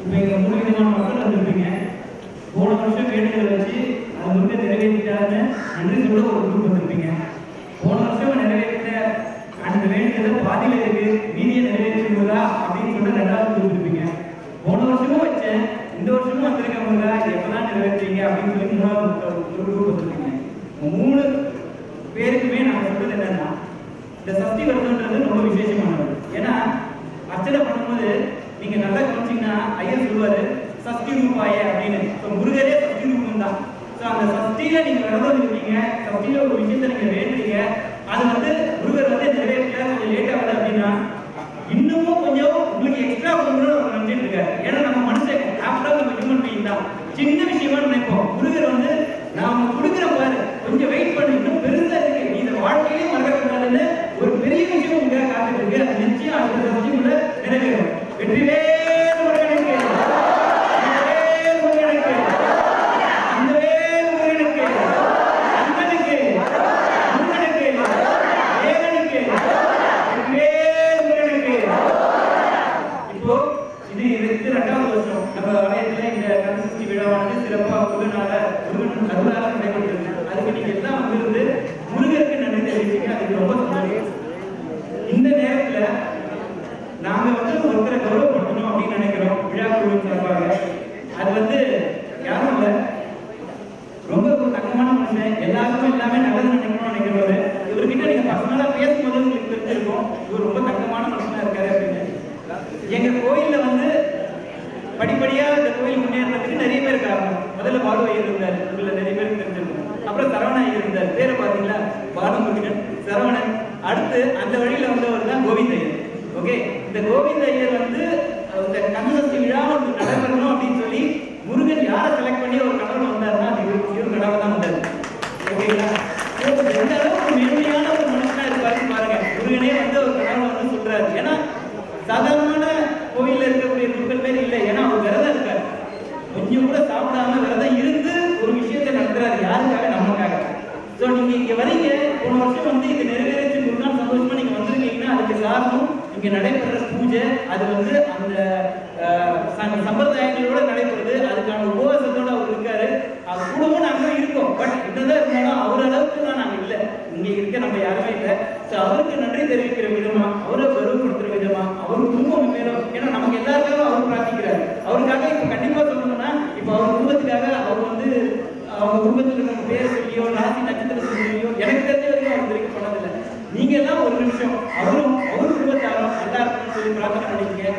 இப்போ இங்கே 3 விதமான மக்கள் வந்திருப்பீங்க. போன வருஷம் வேண்டுதல் வச்சு அது வந்து நிறைவேற்றிட்டாருன்னு நன்றி சொல்ல ஒரு குரூப் வந்திருப்பீங்க. போன வருஷம் நிறைவேற்ற அந்த வேண்டுதல் பாதியில் இருக்கு, மீதியை நிறைவேற்றுங்களா அப்படின்னு சொல்ல 2வது குரூப் இருப்பீங்க. போன வருஷமும் வச்சேன், இந்த வருஷமும் வந்திருக்கவங்க எப்பதான் நிறைவேற்றீங்க அப்படின்னு சொல்லி 3வது குரூப் வந்திருப்பீங்க. 3 பேருக்குமே நான் சொல்றது என்னன்னா, இந்த சஷ்டி விரதம்ன்றது ரொம்ப விசேஷமானது. ஏன்னா அர்ச்சனை பண்ணும்போது நீங்க நல்லா கவனிச்சீங்கன்னா ஐயர் சொல்லுவாரு சஷ்டி ரூபாய அப்படின்னு. முருகரே சஷ்டி ரூபம் தான். அந்த சஷ்டியில நீங்க விரதம் இருக்கீங்க, சஷ்டியில ஒரு விஷயத்த நீங்க வேண்டுறீங்க, அது வந்து முருகர் வந்து நிறைவேற்ற கொஞ்சம் லேட் ஆகுது அப்படின்னா இன்னமும் கொஞ்சம் உங்களுக்கு எக்ஸ்ட்ரா பண்ணணும்னு அவர் நினைச்சிட்டு இருக்காரு. ஏன்னா நம்ம மனுஷன் ஆஃப்டர் நம்ம ஹியூமன் பீயிங் தான், சின்ன விஷயமா நினைப்போம். முருகர் வந்து நாம கொடுக்குற பாரு கொஞ்சம் வெயிட் பண்ணி, இன்னும் பெருசா இருக்கு, நீ இந்த வாழ்க்கையிலே மறக்கக்கூடாதுன்னு ஒரு பெரிய விஷயம் உங்களுக்காக காத்துட்டு இருக்கு. அது நிச்சயம் அடுத்த சஷ்டிக்குள்ள நிறைவேறும். வெற்றிவே இந்த நேரத்துல நாங்க வந்து ஒருத்தரை கௌரவப்படுத்தணும் அப்படின்னு நினைக்கிறோம் விழா குழுவின் சார்பாக. அது வந்து யாரும் இல்ல, ரொம்ப ஒரு தங்கமான மனுஷன், எல்லாருக்கும் எல்லாமே நல்லது நினைக்கணும்னு நினைக்கிறவரு. இவர்கிட்ட நீங்க பர்சனலா பேசும்போது உங்களுக்கு தெரிஞ்சிருக்கும் இவர் ரொம்ப தங்கமான மனுஷனா இருக்காரு அப்படின்னு. எங்க கோயில்ல வந்து படிப்படியா இந்த கோயில் முன்னேறதுக்கு நிறைய பேர் காரணம். முதல்ல பாலு ஐயர் இருந்தார், உங்களை நிறைய பேருக்கு தெரிஞ்சிருக்கும். அப்புறம் சரவண ஐயர் இருந்தார், பேரை பாத்தீங்களா, பாலமுருகன் சரவணன். அடுத்து அந்த வழியில வந்தவர் தான் கோவிந்த ஐயர். ஓகே, இந்த கோவிந்த ஐயர் வந்து இந்த கந்தசஷ்டி விழா நடைபெறணும் அப்படின்னு சொல்லி முருகன் யாரை செலக்ட் பண்ணி ஒரு கடவுள் வந்தாருன்னா இவர் கடவுள் தான் வந்தார். ஓகேங்களா, எந்த அளவுக்கு மென்மையான ஒரு மனுஷனா இருப்பாருன்னு பாருங்க. முருகனே வந்து ஒரு கடவுள் வந்து சொல்றாரு. ஏன்னா சாதாரணமான கோயில்ல இருக்கக்கூடிய குருக்கள் பேர் இல்லை. ஏன்னா அவர் விரதம் இருக்காரு, கொஞ்சம் கூட சாப்பிடாம விரதம் இருந்து ஒரு விஷயத்தை நடத்துறாரு. யாருக்காக? நமக்காக. ஸோ நீங்க இங்க வரீங்க, போன வருஷம் வந்து இது நிறைவேறிச்சு, ஒரு நாள் சந்தோஷமா நீங்க வந்திருக்கீங்கன்னா அதுக்கு காரணம் இங்க நடைபெற பூஜை. அது வந்து அந்த சம்பிரதாயங்களோட நடைபெறுது. அதுக்கான உபவாசத்தோட அவர் இருக்காரு. அது கூடவும் நாங்க இருக்கோம். பட் என்னதான் இருந்தாலும் அவர் அளவுக்கு தான் நாங்க இல்லை, இங்க இருக்க நம்ம யாருமே இல்லை. ஸோ அவருக்கு நன்றி தெரிவிக்கிற விதமா, அவரை கௌரவப்படுத்துற விதமா, அவர் குடும்பம் மேலும், ஏன்னா நமக்கு எல்லாருக்காக அவர் பிரார்த்திக்கிறாரு. அவருக்காக இப்ப கண்டிப்பா சொல்லணும்னா, இப்ப அவர் குடும்பத்துக்காக அவர் வந்து அவங்க குடும்பத்தில் இருக்கிற பேர் சொல்லியோ ராசி நட்சத்திரம் சொல்லியோ எனக்கு தெரிஞ்ச வரைக்கும் அவர் வரைக்கும் பண்ணதில்லை. நீங்க எல்லாம் ஒரு நிமிஷம் அவரும் அவர் குடும்பத்தாரும் நல்லா இருக்குன்னு சொல்லி பிரார்த்தனை பண்ணிக்க.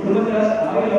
குடும்பத்தில் ஆயுள்